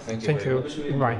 Thank you. Bye.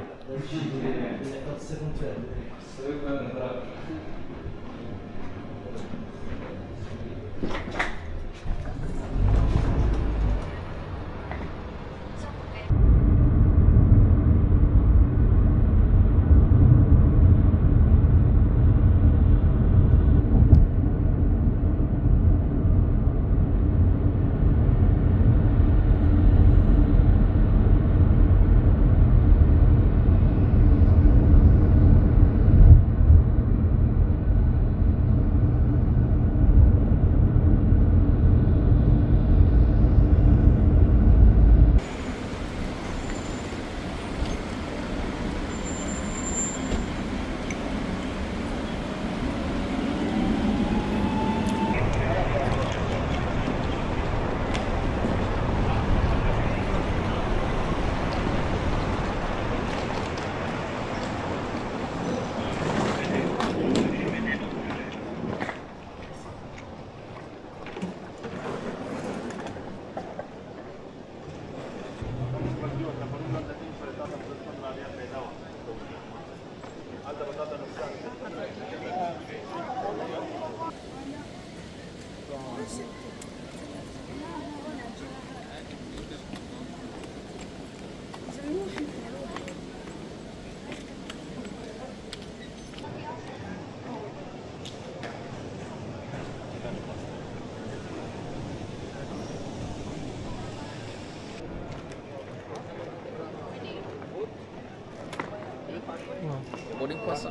Boarding pass.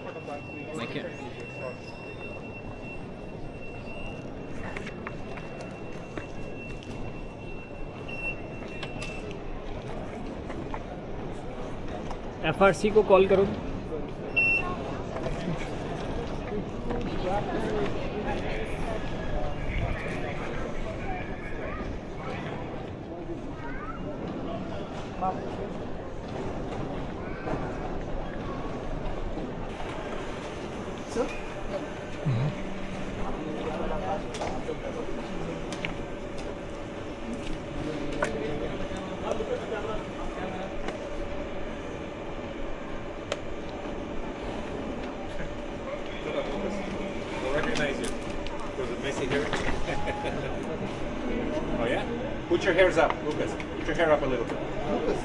Make it. FRC को कॉल करो. Oh yeah? Put your hairs up, Lucas. Put your hair up a little bit. Okay.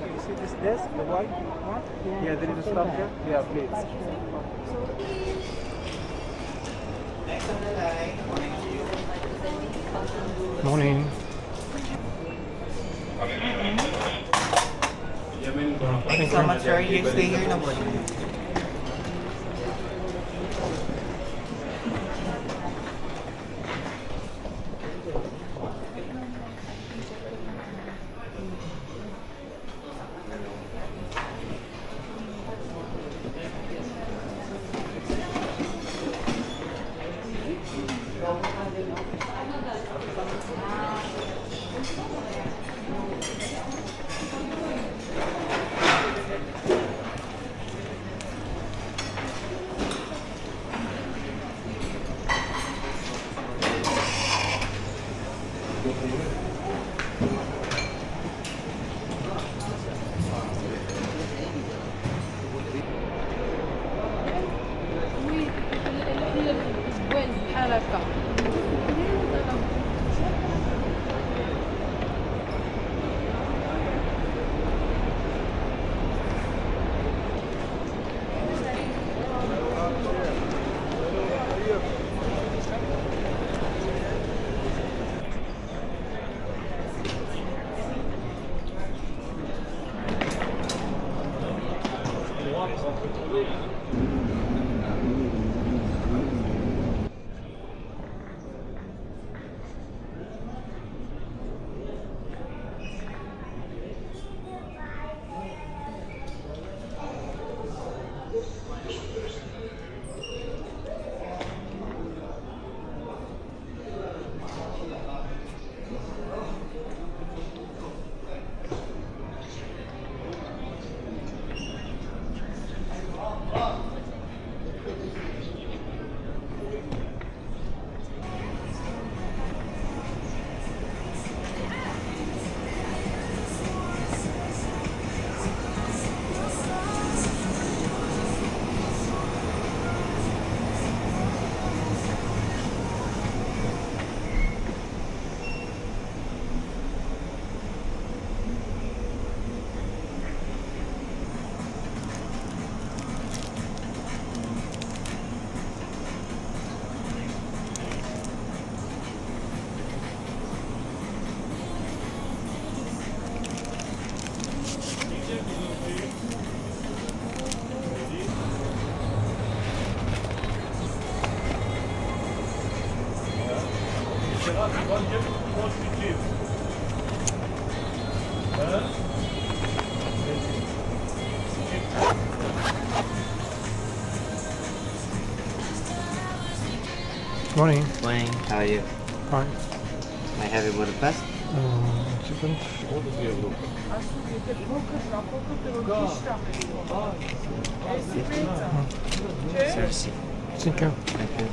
You see this desk, the white one? Yeah, there is a stop here. Yeah, please. Morning. Thank you so much, sir. You stay here na boy. Morning. Morning. How are you? Fine. I have your boarding pass. Second. Merci. Thank you. Okay.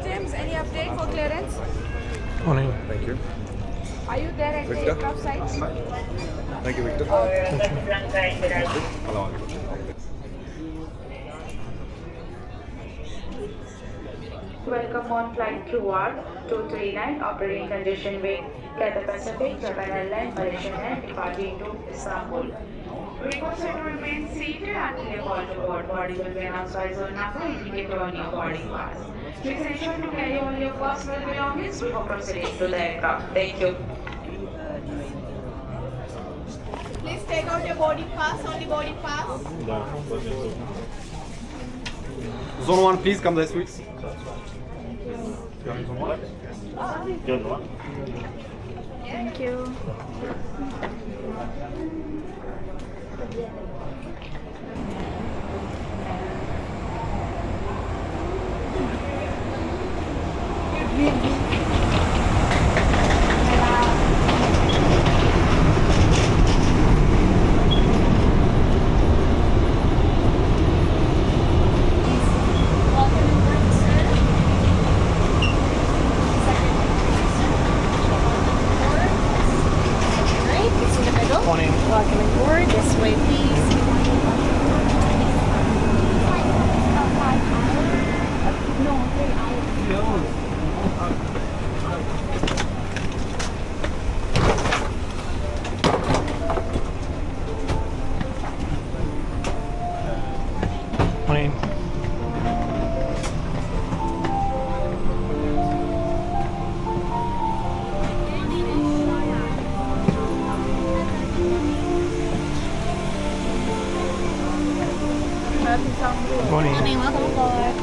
James, any update for clearance? Morning. Thank you. Are you there at the Victor? aircraft site? Thank you, Victor. Allow me. Welcome on flight QR 239 operating condition with Cathay Pacific, Japan Airlines, Malaysian Air departing to Istanbul. Request you to remain seated until your call to board. Boarding will be announced by zone number indicated on your boarding pass. Please ensure to carry all your personal belongings before proceeding to the aircraft. Thank you. Please take out your boarding pass, only boarding pass. Zone 1, please come this week. Thank you. Morning. Welcome aboard. This way, please. Morning. Morning. Welcome aboard.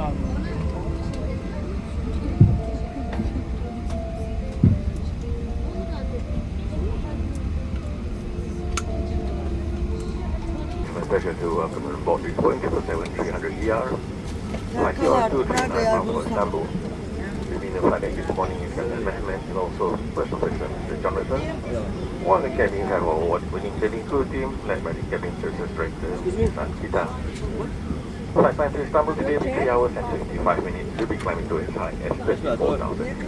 My pleasure to welcome you aboard this Boeing 777-300ER. Flight CR239 from Istanbul. Within the flight deck this morning is Captain Mehmet and also First Officer Mr. Jonathan. One of the cabins have our award-winning sailing crew team led by the cabin services director, Kita. Flight time to Istanbul today will be 3 hours and 25 minutes. We'll be climbing to as high as 34,000 feet.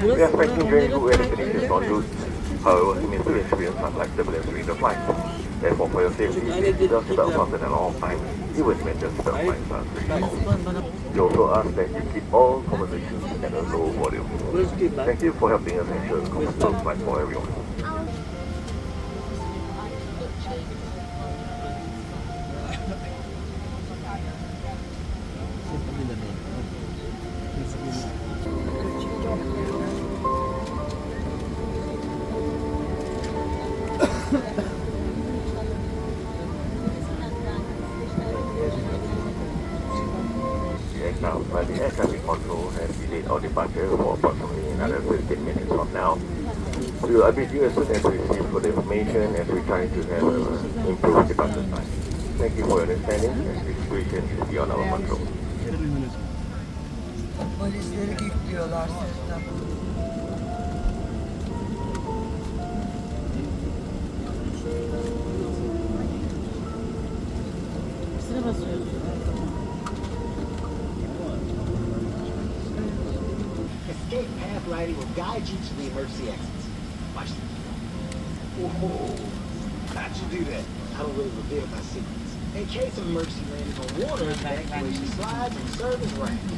We are expecting very good weather conditions on route. However, you may still experience some light turbulence during the flight. Therefore, for your safety, please keep your seatbelt fastened at all times, even when your seatbelt lights are switched off. We also ask that you keep all conversations at a low volume. Thank you for helping us ensure a comfortable flight for everyone. Now, but the air traffic control has delayed our departure for approximately another 15 minutes from now. We will update you as soon as we receive further information as we try to have improved departure time. Thank you for your understanding as this situation is beyond our control. Polisleri kilitliyorlar sırttan. Hepsine basıyorsun. Escape path lighting will guide you to the emergency exits. Watch this. Whoa, how'd you do that? I don't really reveal my secrets. In case of emergency landing on water, evacuation slides and serve as ramps.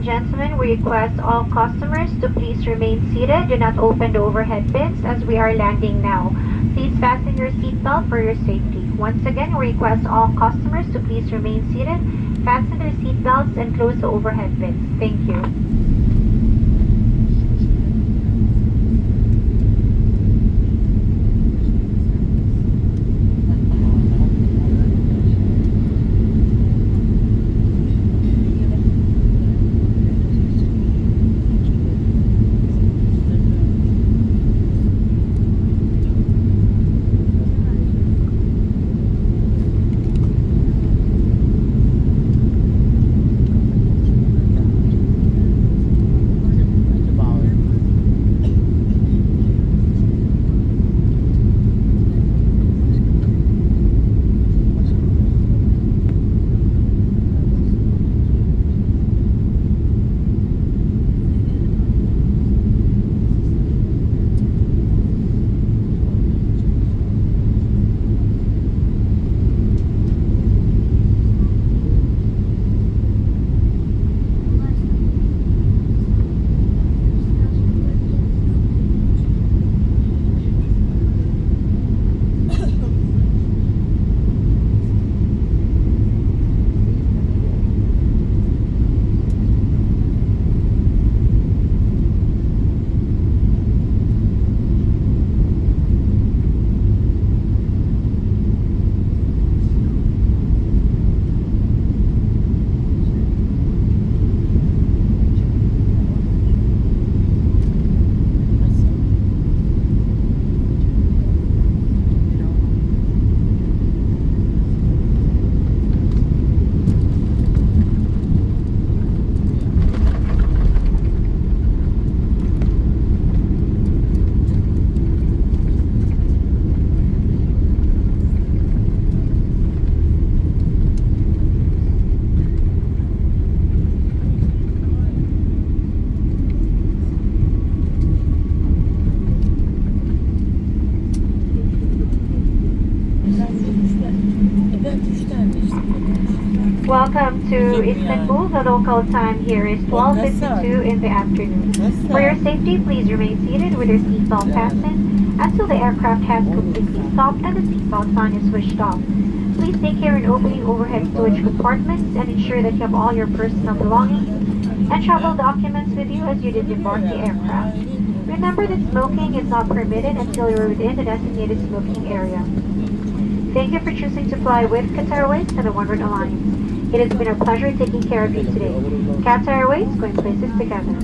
and gentlemen, we request all customers to please remain seated. Do not open the overhead bins as we are landing now. Please fasten your seatbelt for your safety. Once again, we request all customers to please remain seated, fasten their seatbelts, and close the overhead bins. Thank you. Welcome to Istanbul. The local time here is 12:52 in the afternoon. For your safety, please remain seated with your seatbelt fastened until the aircraft has completely stopped and the seatbelt sign is switched off. Please take care in opening overhead storage compartments and ensure that you have all your personal belongings and travel documents with you as you disembark the aircraft. Remember that smoking is not permitted until you're within the designated smoking area. Thank you for choosing to fly with Qatar Airways and the One World Alliance. It has been a pleasure taking care of you today. Qatar Airways, going places together.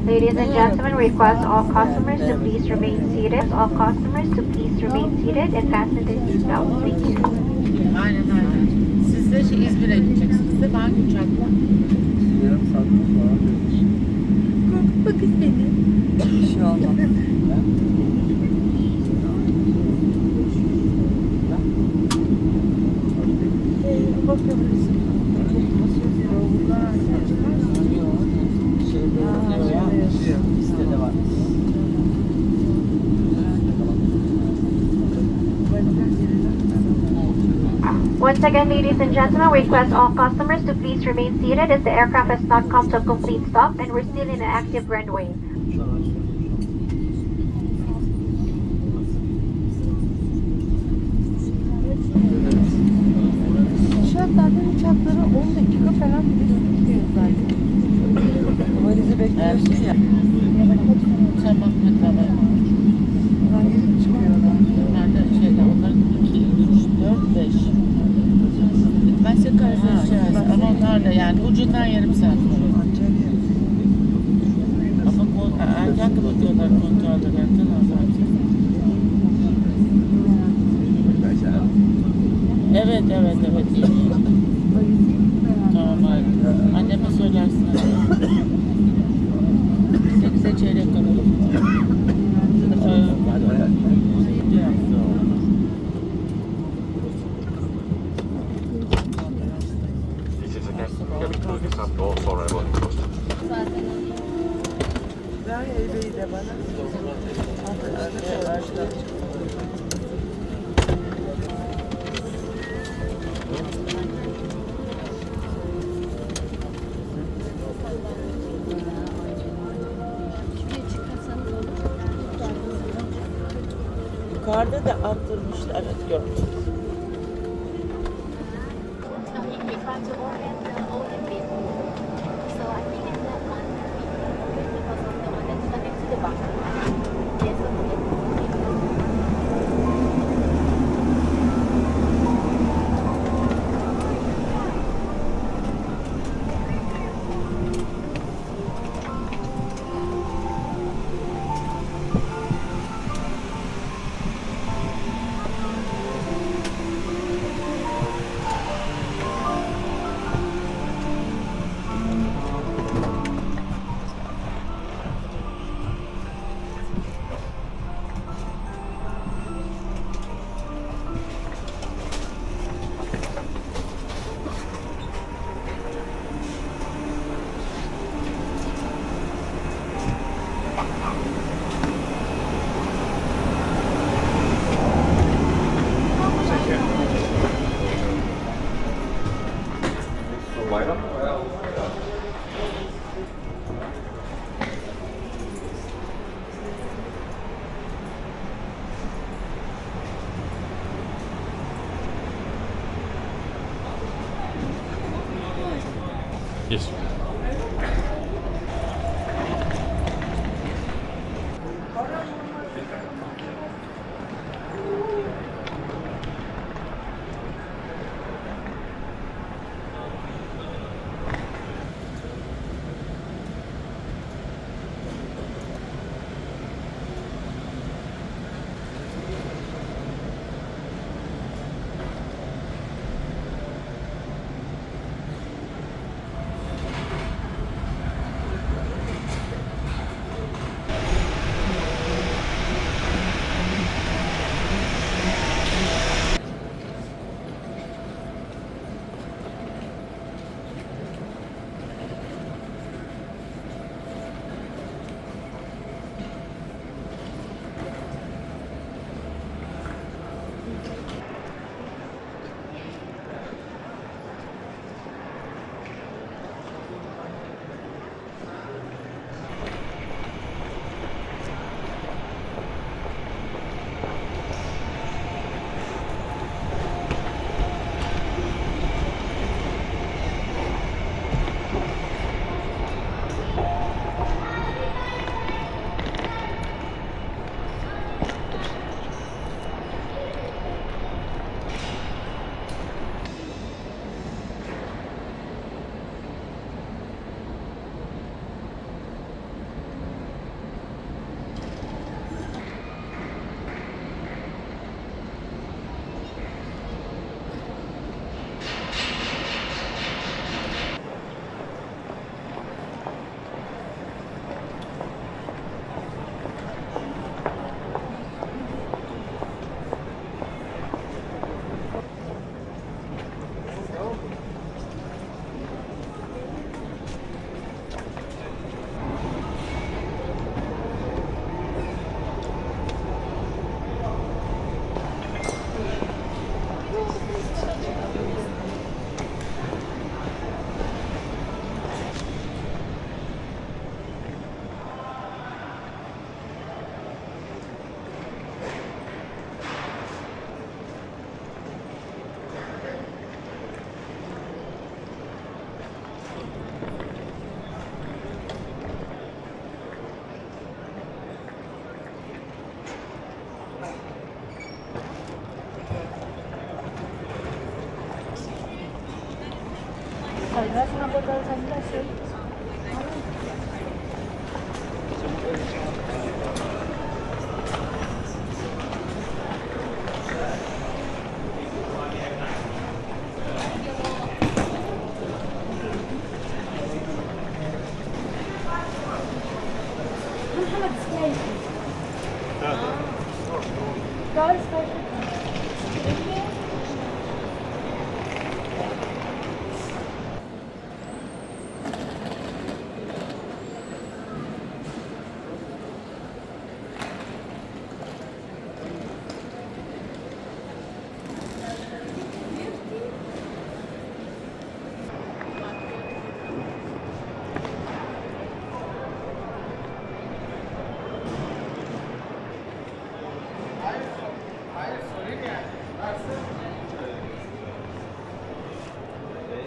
Ladies and gentlemen, we request all customers to please remain seated. All customers to please remain seated and fasten their seatbelts. Thank you. Aynen aynen. Siz de İzmir'e gideceksiniz de hangi uçakla? Yarım saat falan demiş. Korkutma kız beni. İnşallah. Bakabilirsin. Listede var. Once again, ladies and gentlemen, we request all customers to please remain seated as the aircraft has not come to a complete stop and we're still in an active runway. Şartlardan uçaklara 10 dakika falan bile tutuyor zaten. Valizi bekliyorsun ya. Sabah mesela. Hayır çıkıyorlar. Nerede şeyler, onların 2, 3, 4, 5. Gitmezse karşılaşacağız ama onlarla yani ucundan yarım saat sonra. Ama erken kapatıyorlar kontrolleri, erken zaten. Evet. Tamam hayır. Anneme söylersin. 8'e çeyrek kalalım. This is a cabin crew disabled for a boarding cost. Ver Eybe'yi de bana. Yukarıda da arttırmışlar. Evet gördüm. Yes.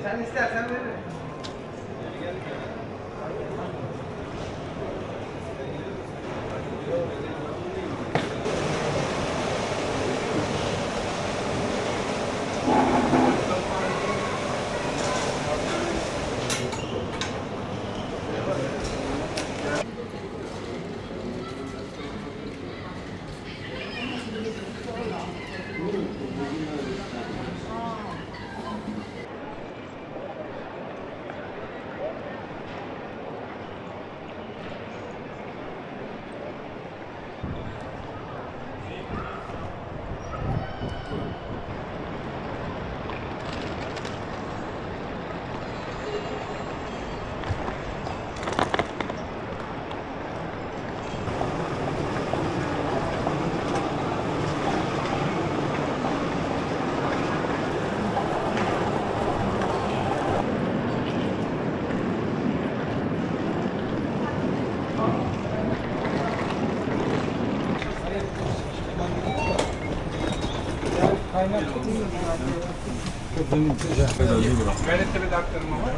Sen istersen veririm. Relative aktarımı var.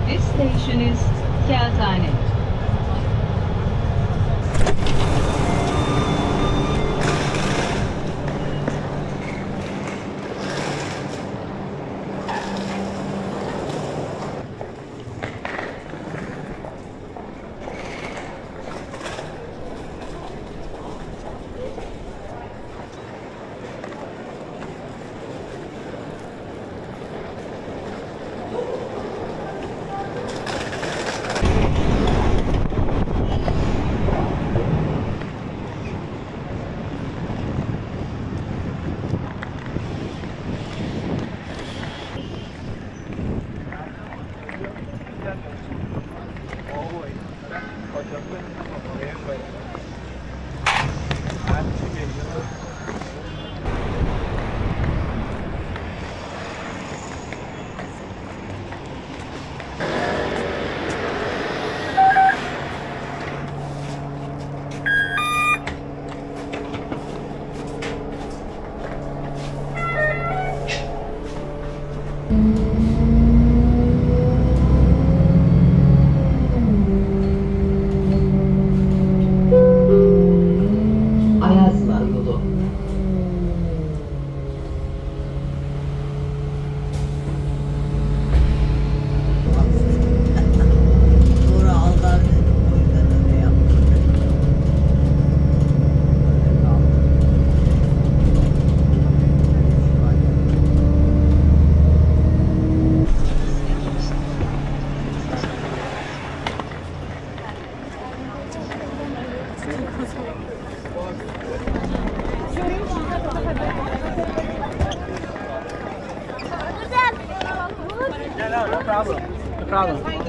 This station is Kağıthane. Ayazma yolu. Sonra aldan boyundan öyle yaptım. No problem. No problem.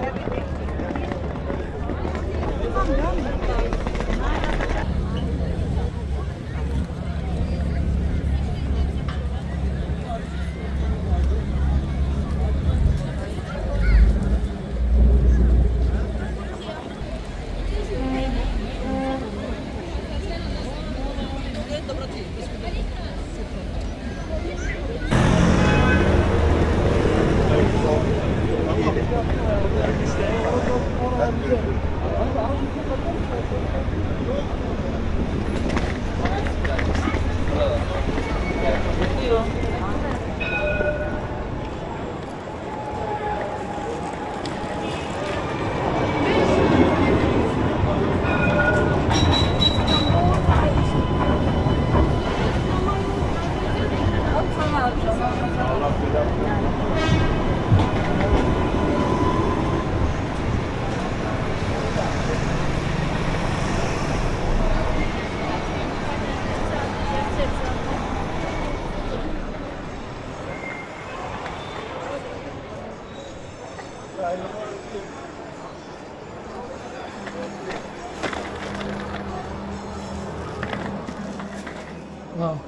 Wow.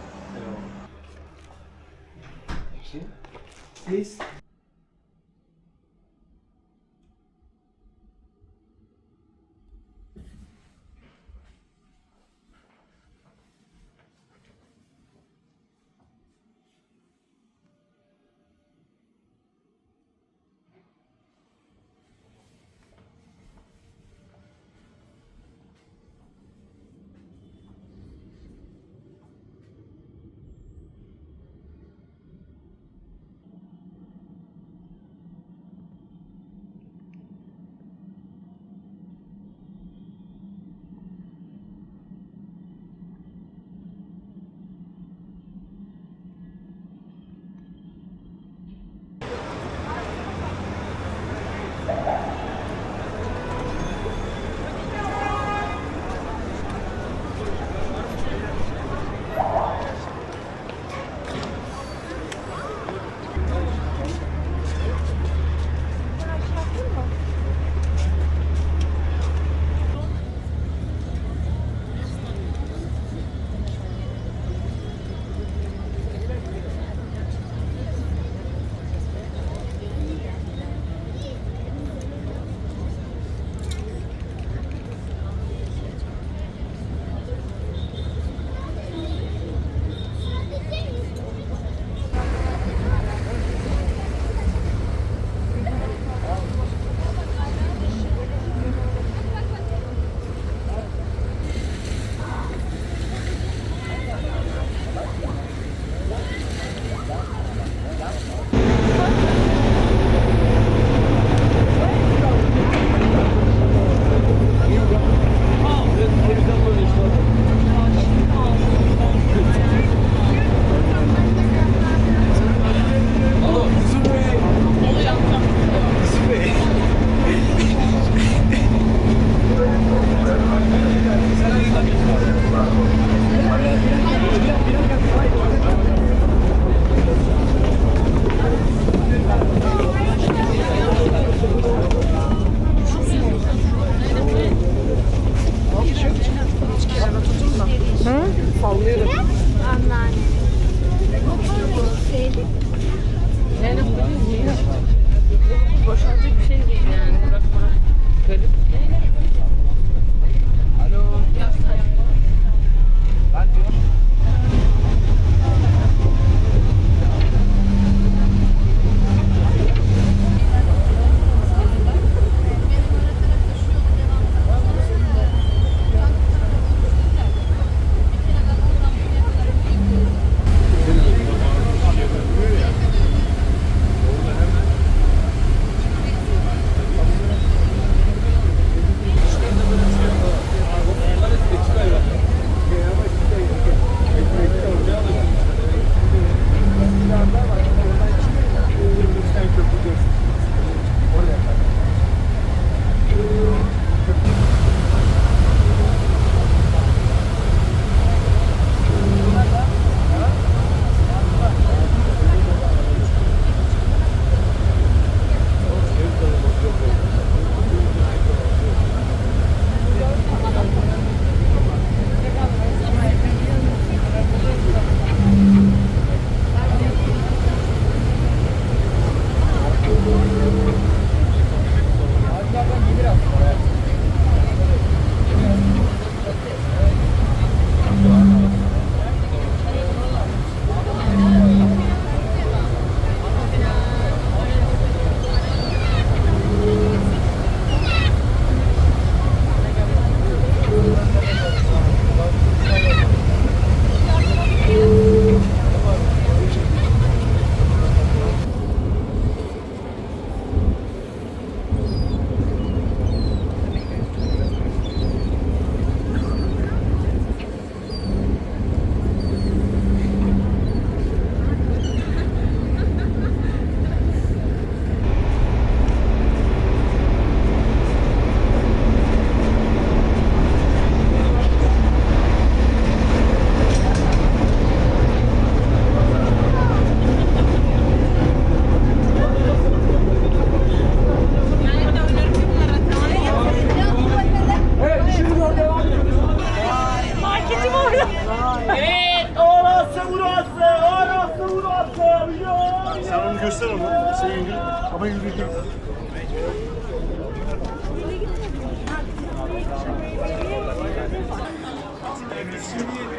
Please.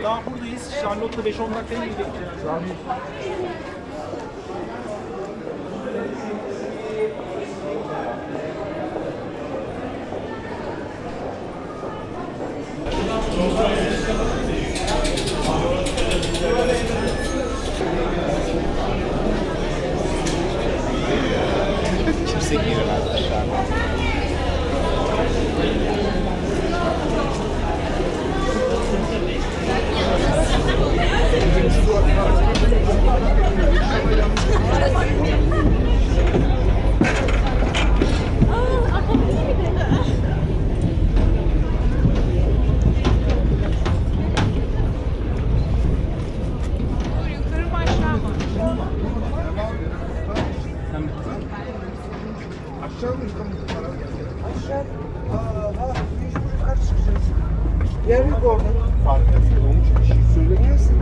Daha buradayız. Charlotte'la 5-10 dakikaya gidecek. Kimse giremez şu an. Yukarı başlama. Aşağı mı yukarı? Aşağı. Mecbur yukarı çıkacağız. Yer yok orada. Fark etmiyor. Olmuş bir şey söylemiyorsun.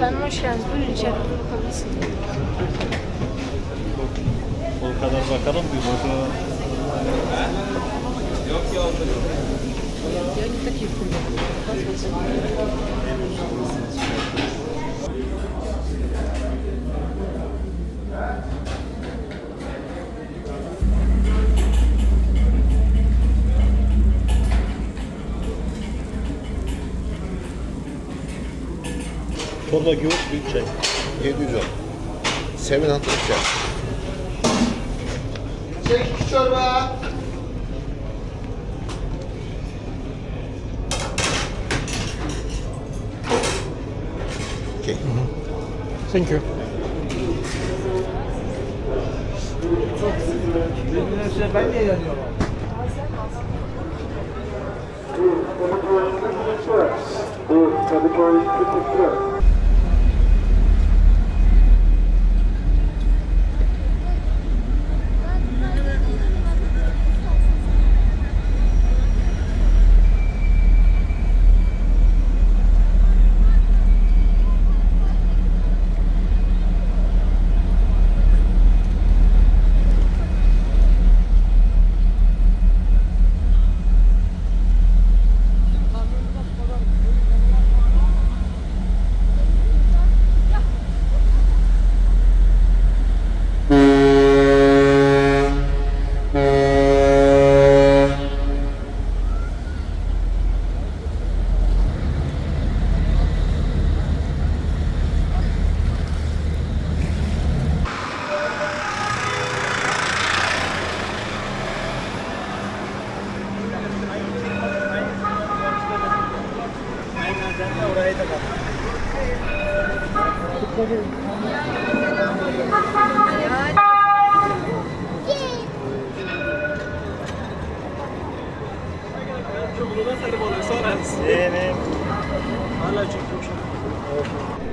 Efendim hoş geldiniz. Buyurun içeri bakabilirsiniz. O kadar bakalım bir bakalım. Yok ya. Çorba güveç büyük çay. 710. 700 çay. Çek çorba. Okay. Thank you. Ben niye yanıyorum? Hala çekiyorum.